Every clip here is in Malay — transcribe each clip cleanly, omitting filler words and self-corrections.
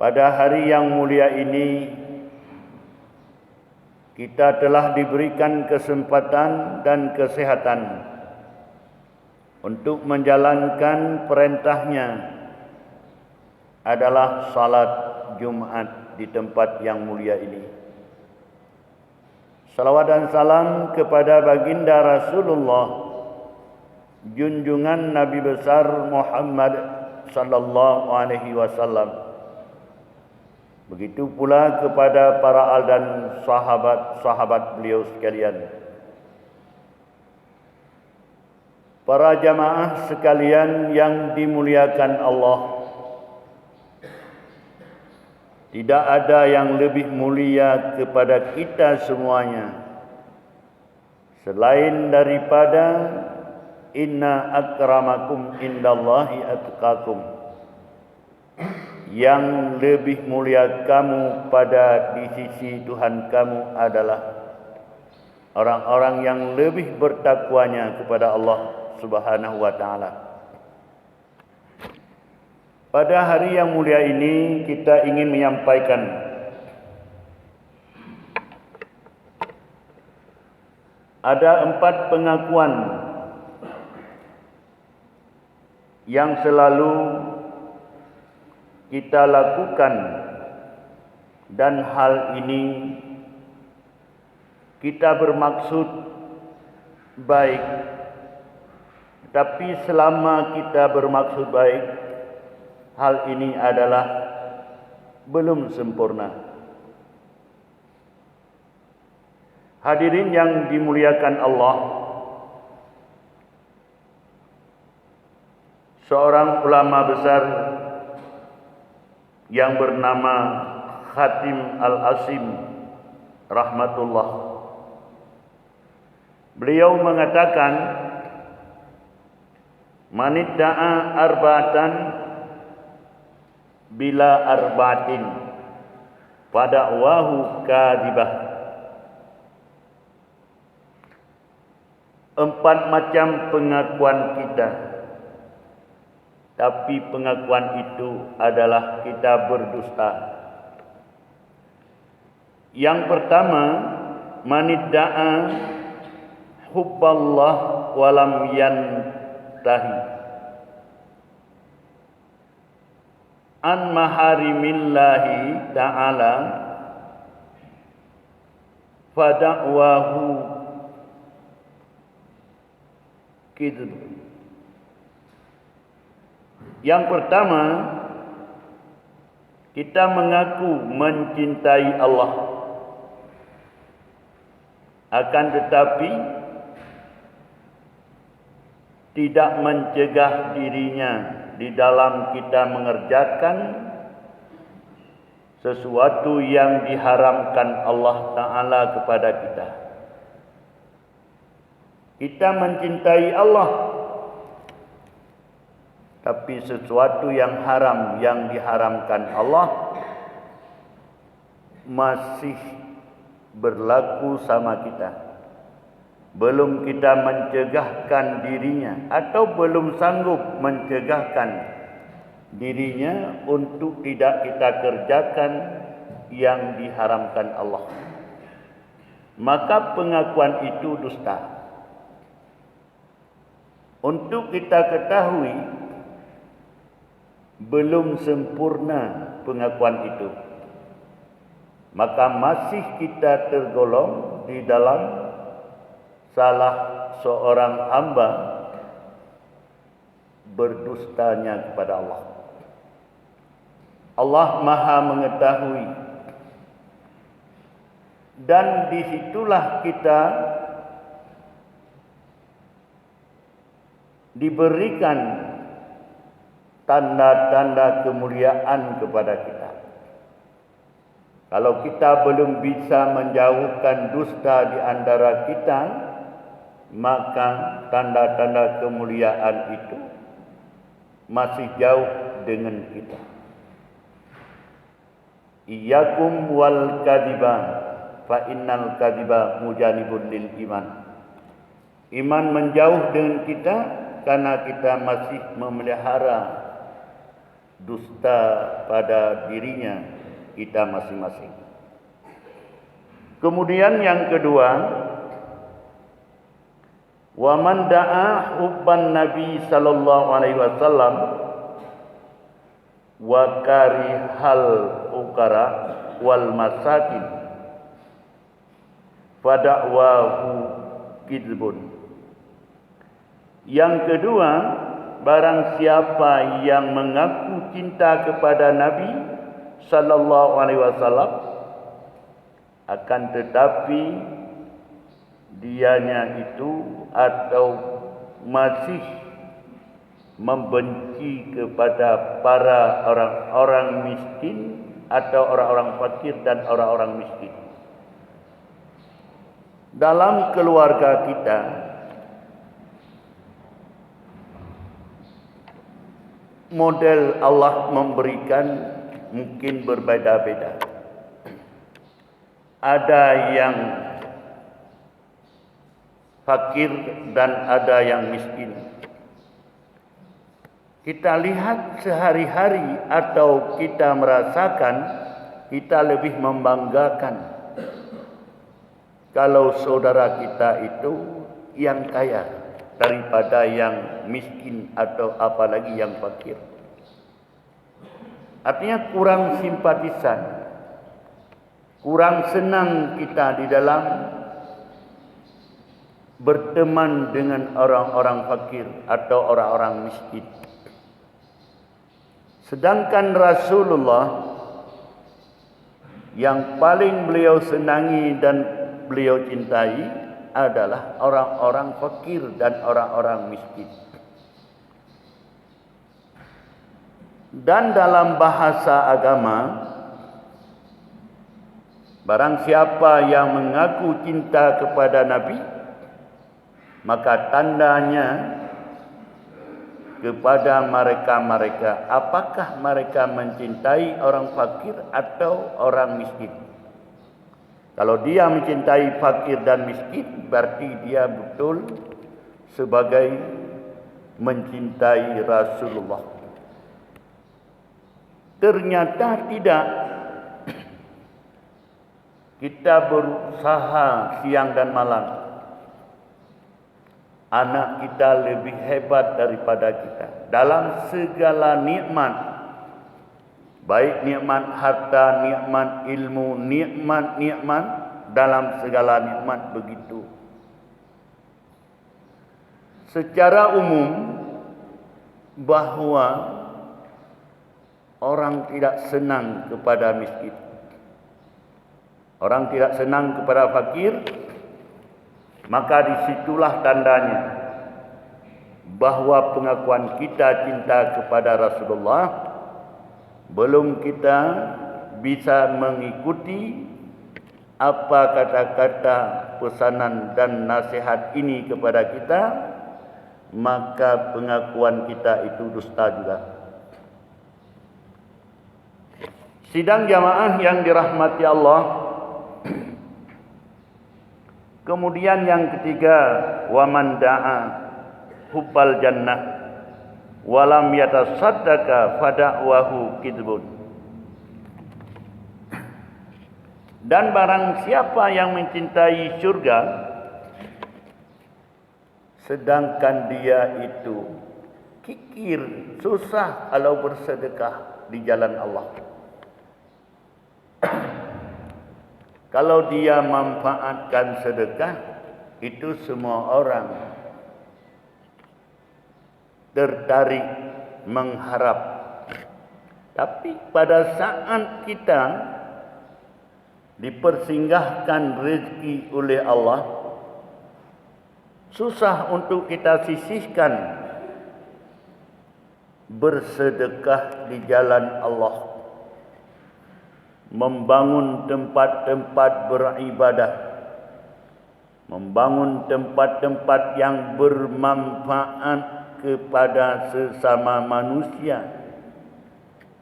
Pada hari yang mulia ini, kita telah diberikan kesempatan dan kesehatan untuk menjalankan perintahnya adalah salat Jumat di tempat yang mulia ini. Salawat dan salam kepada baginda Rasulullah, junjungan Nabi besar Muhammad sallallahu alaihi wasallam. Begitu pula kepada para al dan sahabat-sahabat beliau sekalian. Para jamaah sekalian yang dimuliakan Allah, tidak ada yang lebih mulia kepada kita semuanya selain daripada inna akramakum indallahi atqakum. Yang lebih mulia kamu pada di sisi Tuhan kamu adalah orang-orang yang lebih bertakwanya kepada Allah Subhanahu wa taala. Pada hari yang mulia ini kita ingin menyampaikan ada 4 pengakuan yang selalu kita lakukan, dan hal ini kita bermaksud baik. Tapi selama kita bermaksud baik, hal ini adalah belum sempurna. Hadirin yang dimuliakan Allah, seorang ulama besar yang bernama Khatim Al-Asim rahmatullah, beliau mengatakan, manidda'a arba'atan bila arba'atin fada'wahu kadibah. 4 macam pengakuan kita, tapi pengakuan itu adalah kita berdusta. Yang pertama, manidda'a hubballah walam yantahi an maharimillahi ta'ala fada'wahu kidb. Yang pertama, kita mengaku mencintai Allah, akan tetapi tidak mencegah dirinya di dalam kita mengerjakan sesuatu yang diharamkan Allah Ta'ala kepada kita. Kita mencintai Allah, tapi sesuatu yang haram yang diharamkan Allah masih berlaku sama kita. Belum kita mencegahkan dirinya atau belum sanggup mencegahkan dirinya untuk tidak kita kerjakan yang diharamkan Allah. Maka pengakuan itu dusta. Untuk kita ketahui, belum sempurna pengakuan itu, maka masih kita tergolong di dalam salah seorang hamba berdustanya kepada Allah. Allah Maha mengetahui, dan disitulah kita diberikan tanda-tanda kemuliaan kepada kita. Kalau kita belum bisa menjauhkan dusta di antara kita, maka tanda-tanda kemuliaan itu masih jauh dengan kita. Iyyakum wal kadhiba fa innal kadhiba mujanibun lil iman. Iman menjauh dengan kita karena kita masih memelihara dusta pada dirinya kita masing-masing. Kemudian yang kedua, wa man da'a hubban nabi sallallahu alaihi wasallam wa karihal fuqara wal masakin fada'wahu kidbun. Yang kedua, barang siapa yang mengaku cinta kepada Nabi sallallahu alaihi wasallam akan tetapi dianya itu atau masih membenci kepada para orang-orang miskin atau orang-orang fakir dan orang-orang miskin. Dalam keluarga kita, model Allah memberikan mungkin berbeda-beda. Ada yang fakir dan ada yang miskin. Kita lihat sehari-hari atau kita merasakan, kita lebih membanggakan kalau saudara kita itu yang kaya daripada yang miskin atau apalagi yang fakir. Artinya kurang simpatisan, kurang senang kita di dalam berteman dengan orang-orang fakir atau orang-orang miskin. Sedangkan Rasulullah yang paling beliau senangi dan beliau cintai adalah orang-orang fakir dan orang-orang miskin. Dan dalam bahasa agama, barang siapa yang mengaku cinta kepada Nabi, maka tandanya kepada mereka-mereka apakah mereka mencintai orang fakir atau orang miskin. Kalau dia mencintai fakir dan miskin, berarti dia betul sebagai mencintai Rasulullah. Ternyata tidak. Kita berusaha siang dan malam. Anak kita lebih hebat daripada kita dalam segala nikmat, baik nikmat harta, nikmat ilmu, nikmat dalam segala nikmat begitu. Secara umum bahwa orang tidak senang kepada miskin, orang tidak senang kepada fakir, maka disitulah tandanya bahwa pengakuan kita cinta kepada Rasulullah belum kita bisa mengikuti apa kata-kata pesanan dan nasihat ini kepada kita, maka pengakuan kita itu dusta juga. Sidang jamaah yang dirahmati Allah. Kemudian yang ketiga, wa man da'a hubbal jannah walam yatasaddaqa fada'wahu kidbun. Dan barang siapa yang mencintai surga sedangkan dia itu kikir, susah kalau bersedekah di jalan Allah. Kalau dia manfaatkan sedekah, itu semua orang tertarik mengharap. Tapi pada saat kita dipersinggahkan rezeki oleh Allah, susah untuk kita sisihkan bersedekah di jalan Allah, membangun tempat-tempat beribadah, membangun tempat-tempat yang bermanfaat kepada sesama manusia,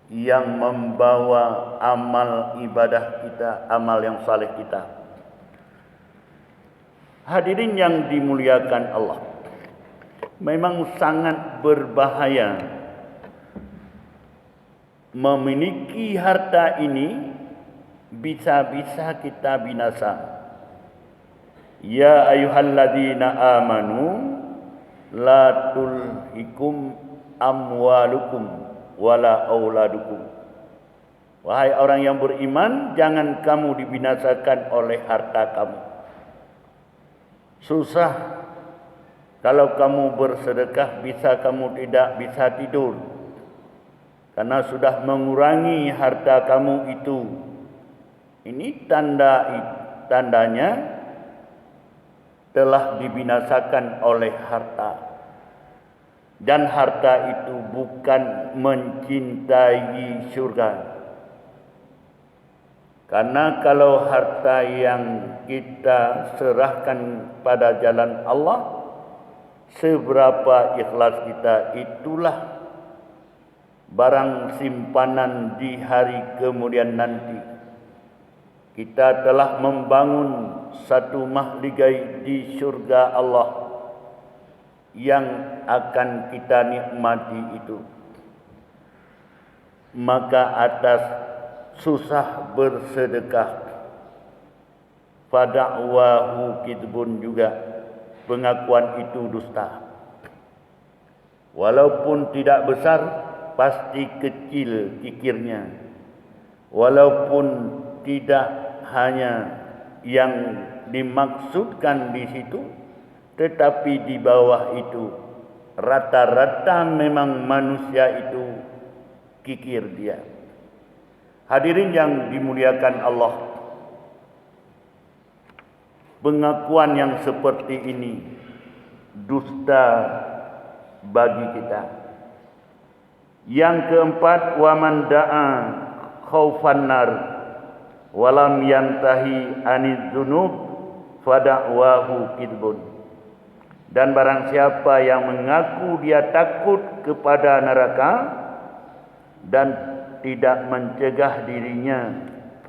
yang membawa amal ibadah kita, amal yang saleh kita. Hadirin yang dimuliakan Allah, memang sangat berbahaya memiliki harta ini bisa-bisa kita binasa. Ya ayyuhalladzina amanu la tulhikum amwalukum wala auladukum. Wahai orang yang beriman, jangan kamu dibinasakan oleh harta kamu. Susah kalau kamu bersedekah, kamu tidak bisa tidur karena sudah mengurangi harta kamu itu. Ini tandanya telah dibinasakan oleh harta. Dan harta itu bukan mencintai surga. Karena kalau harta yang kita serahkan pada jalan Allah, seberapa ikhlas kita, itulah barang simpanan di hari kemudian nanti. Kita telah membangun satu mahligai di surga Allah yang akan kita nikmati itu. Maka atas susah bersedekah, fada'wahu kidbun, juga pengakuan itu dusta. Walaupun tidak besar, pasti kecil kikirnya. Walaupun tidak hanya yang dimaksudkan di situ, tetapi di bawah itu rata-rata memang manusia itu kikir dia. Hadirin yang dimuliakan Allah, pengakuan yang seperti ini dusta bagi kita. Yang keempat, waman da'a khaufan nar walam yantahi anidzunub fada'wahu kidbun. Dan barang siapa yang mengaku dia takut kepada neraka dan tidak mencegah dirinya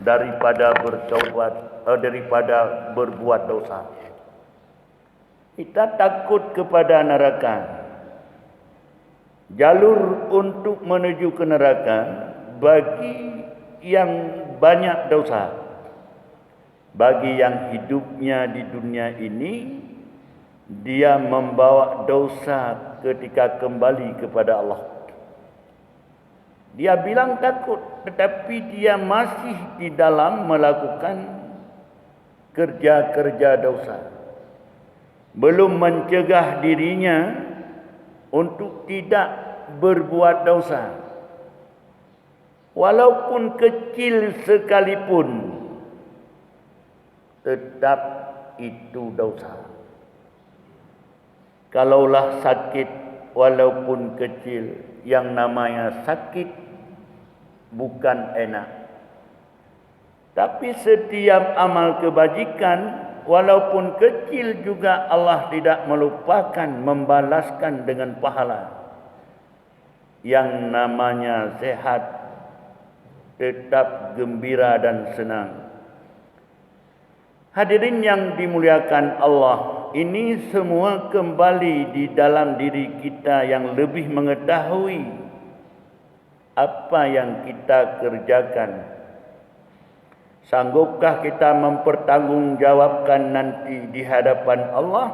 daripada berbuat dosa. Kita takut kepada neraka. Jalur untuk menuju ke neraka bagi yang banyak dosa, bagi yang hidupnya di dunia ini dia membawa dosa ketika kembali kepada Allah. Dia bilang takut, tetapi dia masih di dalam melakukan kerja-kerja dosa. Belum mencegah dirinya untuk tidak berbuat dosa. Walaupun kecil sekalipun, tetap itu dosa. Kalaulah sakit walaupun kecil, yang namanya sakit bukan enak. Tapi setiap amal kebajikan walaupun kecil juga Allah tidak melupakan membalaskan dengan pahala. Yang namanya sehat, tetap gembira dan senang. Hadirin yang dimuliakan Allah, ini semua kembali di dalam diri kita yang lebih mengetahui apa yang kita kerjakan. Sanggupkah kita mempertanggungjawabkan nanti di hadapan Allah?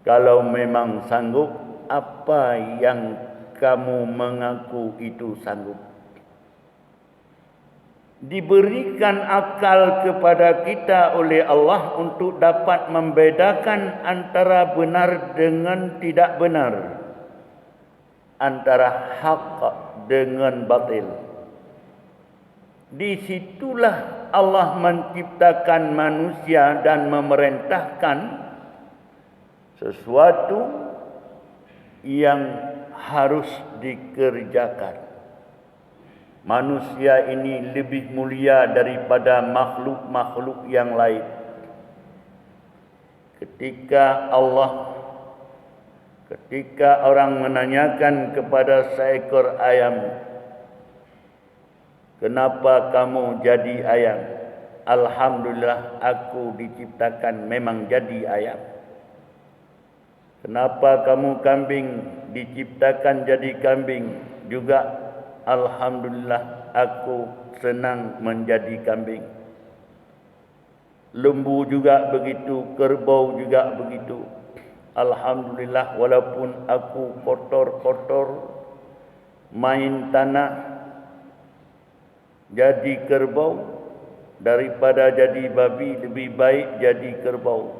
Kalau memang sanggup, apa yang kamu mengaku itu sanggup? Diberikan akal kepada kita oleh Allah untuk dapat membedakan antara benar dengan tidak benar, antara hak dengan batil. Disitulah Allah menciptakan manusia dan memerintahkan sesuatu yang harus dikerjakan. Manusia ini lebih mulia daripada makhluk-makhluk yang lain. Ketika orang menanyakan kepada seekor ayam, kenapa kamu jadi ayam? Alhamdulillah, aku diciptakan memang jadi ayam. Kenapa kamu kambing? Diciptakan jadi kambing juga. Alhamdulillah aku senang menjadi kambing. Lembu juga begitu, kerbau juga begitu. Alhamdulillah walaupun aku kotor-kotor main tanah jadi kerbau, daripada jadi babi lebih baik jadi kerbau.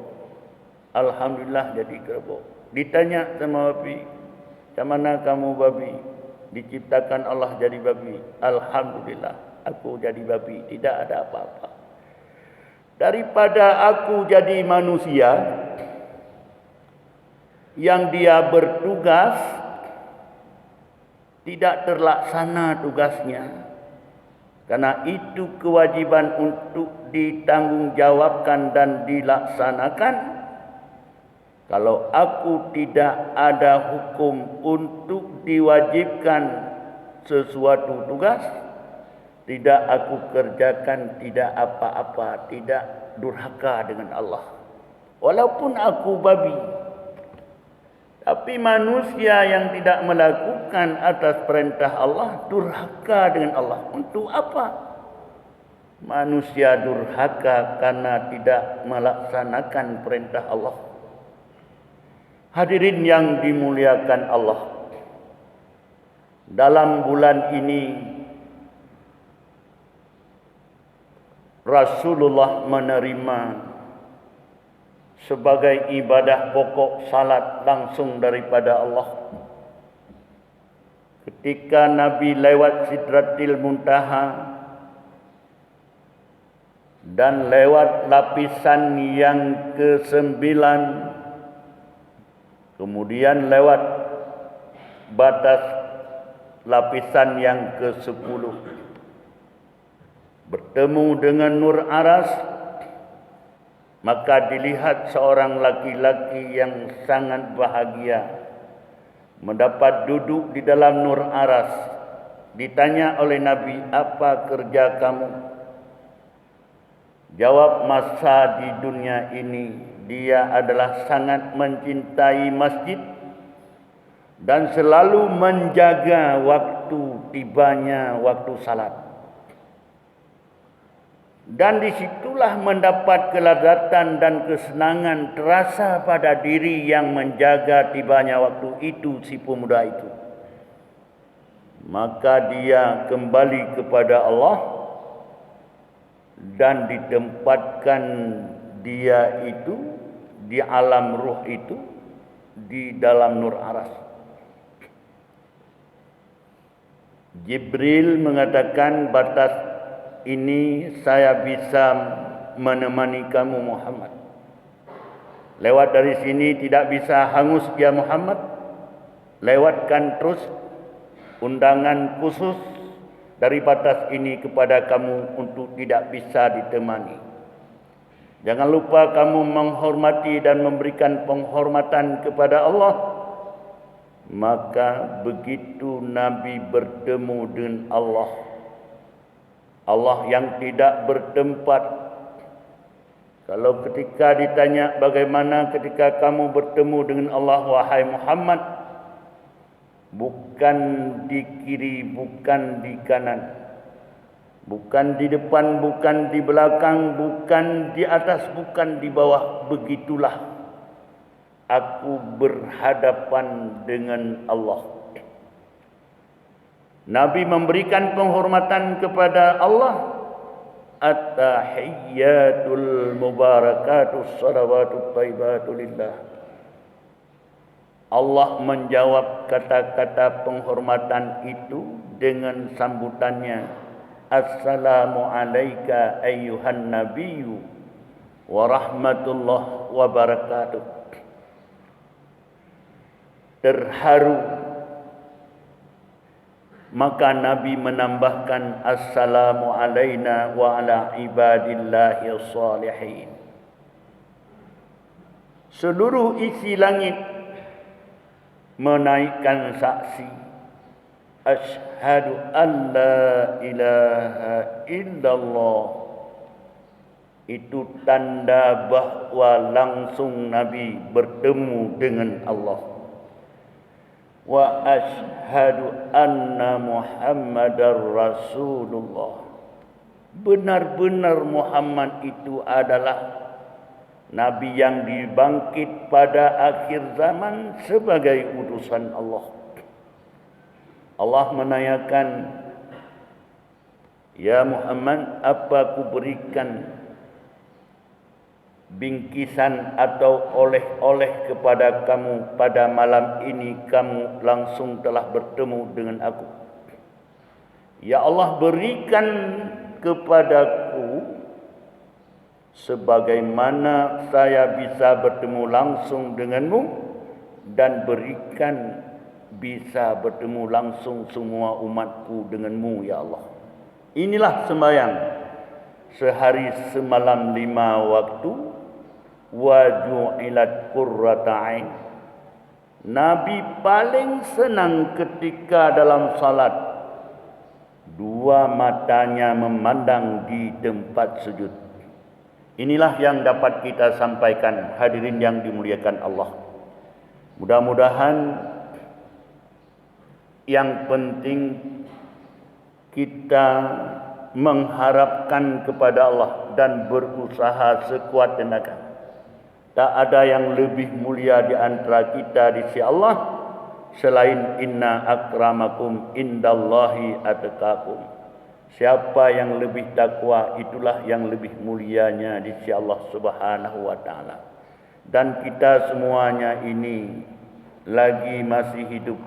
Alhamdulillah jadi kerbau. Ditanya sama babi, "Macam mana kamu babi?" Diciptakan Allah jadi babi. Alhamdulillah aku jadi babi, tidak ada apa-apa. Daripada aku jadi manusia yang dia bertugas tidak terlaksana tugasnya, karena itu kewajiban untuk ditanggungjawabkan dan dilaksanakan. Kalau aku tidak ada hukum untuk diwajibkan sesuatu tugas, tidak aku kerjakan, tidak apa-apa, tidak durhaka dengan Allah. Walaupun aku babi, tapi manusia yang tidak melakukan atas perintah Allah durhaka dengan Allah. Untuk apa? Manusia durhaka karena tidak melaksanakan perintah Allah. Hadirin yang dimuliakan Allah, dalam bulan ini Rasulullah menerima sebagai ibadah pokok salat langsung daripada Allah. Ketika Nabi lewat Sidratil Muntaha dan lewat lapisan yang ke-9, kemudian lewat batas lapisan yang ke-10, bertemu dengan Nur Aras, maka dilihat seorang laki-laki yang sangat bahagia mendapat duduk di dalam Nur Aras. Ditanya oleh Nabi, "Apa kerja kamu?" Jawab, "Masa di dunia ini dia adalah sangat mencintai masjid dan selalu menjaga waktu tibanya waktu salat. Dan disitulah mendapat kelazatan dan kesenangan terasa pada diri yang menjaga tibanya waktu itu si pemuda itu. Maka dia kembali kepada Allah dan ditempatkan dia itu di alam ruh itu di dalam Nur Aras." Jibril mengatakan, "Batas ini saya bisa menemani kamu Muhammad. Lewat dari sini tidak bisa hangus ya Muhammad. Lewatkan terus undangan khusus dari batas ini kepada kamu untuk tidak bisa ditemani. Jangan lupa kamu menghormati dan memberikan penghormatan kepada Allah." Maka begitu Nabi bertemu dengan Allah, Allah yang tidak bertempat. Kalau ketika ditanya, "Bagaimana ketika kamu bertemu dengan Allah wahai Muhammad?" Bukan di kiri, bukan di kanan, bukan di depan, bukan di belakang, bukan di atas, bukan di bawah. Begitulah aku berhadapan dengan Allah. Nabi memberikan penghormatan kepada Allah. At-tahiyyatul mubarakatus salawatut thayyibatu lillah. Allah menjawab kata-kata penghormatan itu dengan sambutannya, "Assalamu alayka ayyuhan nabiyyu wa rahmatullah wa barakatuh." Terharu, maka Nabi menambahkan, "Assalamu alayna wa ala ibadillahi salihin." Seluruh isi langit menaikkan saksi, "Asyhadu an la ilaha illallah." Itu tanda bahawa langsung Nabi bertemu dengan Allah. wa asyhadu anna Muhammadar Rasulullah. Benar-benar Muhammad itu adalah Nabi yang dibangkit pada akhir zaman sebagai utusan Allah. Allah menanyakan, "Ya Muhammad, apa ku berikan bingkisan atau oleh-oleh kepada kamu pada malam ini kamu langsung telah bertemu dengan aku?" Ya Allah, berikan kepadaku sebagaimana saya bisa bertemu langsung denganmu, dan berikan bisa bertemu langsung semua umatku denganmu, ya Allah. Inilah sembahyang sehari semalam 5 waktu. Wa ju'ilat qurrata ain. Nabi paling senang ketika dalam salat dua matanya memandang di tempat sujud. Inilah yang dapat kita sampaikan, hadirin yang dimuliakan Allah. Mudah-mudahan yang penting kita mengharapkan kepada Allah dan berusaha sekuat tenaga. Tak ada yang lebih mulia di antara kita di sisi Allah selain inna akramakum indallahi atqakum. Siapa yang lebih takwa, itulah yang lebih mulianya di sisi Allah Subhanahu wa taala. Dan kita semuanya ini lagi masih hidup.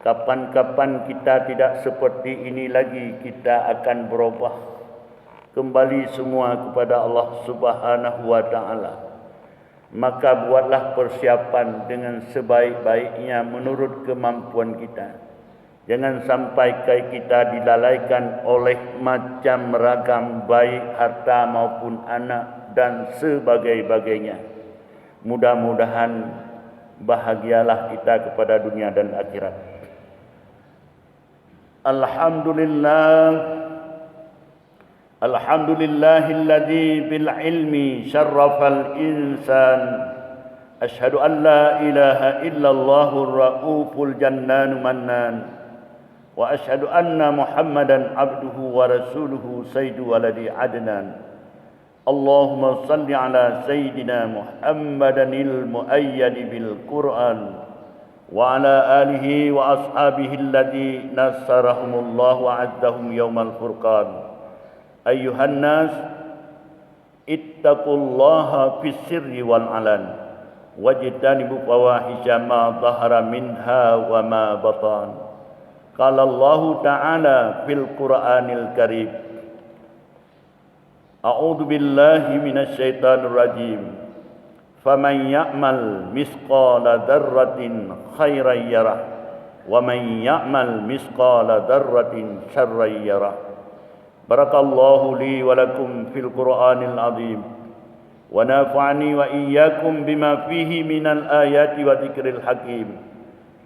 Kapan-kapan kita tidak seperti ini lagi, kita akan berubah kembali semua kepada Allah Subhanahu wa taala. Maka buatlah persiapan dengan sebaik-baiknya menurut kemampuan kita. Jangan sampai kita dilalaikan oleh macam ragam, baik harta maupun anak dan sebagainya. Mudah-mudahan bahagialah kita kepada dunia dan akhirat. Alhamdulillahilladzi bil ilmi syarrafal insan. Asyhadu an la ilaha illallahur rauful jannanu mannan. Wa asyhadu anna Muhammadan abduhu wa rasuluhu sayyidu waladi adnan. Allahumma salli ala sayyidina Muhammadanil muayyadi bil Qur'an wa ala alihi wa ashabihi alladhi nasarahumullahu wa azzahum yawmal furqan. Ayyuhan nas ittaqullaha fis sirri wal alan wajtanibu fawahisha ma dhahara minha wa ma batan. Qala Allah Ta'ala fil Qur'anil Karim, A'udzu billahi minasy syaithanir rajim. Faman ya'mal misqala dzarratin khairan yarah wa man ya'mal misqala dzarratin syarran yarah. Barakallahu li wa lakum fil Qur'anil azim wa nafa'ani wa iyyakum bima fihi minal ayati wa dzikril hakim.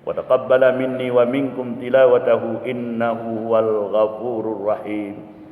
Wa taqabbala minni wa minkum tilawatahu innahu wal ghafurur rahim.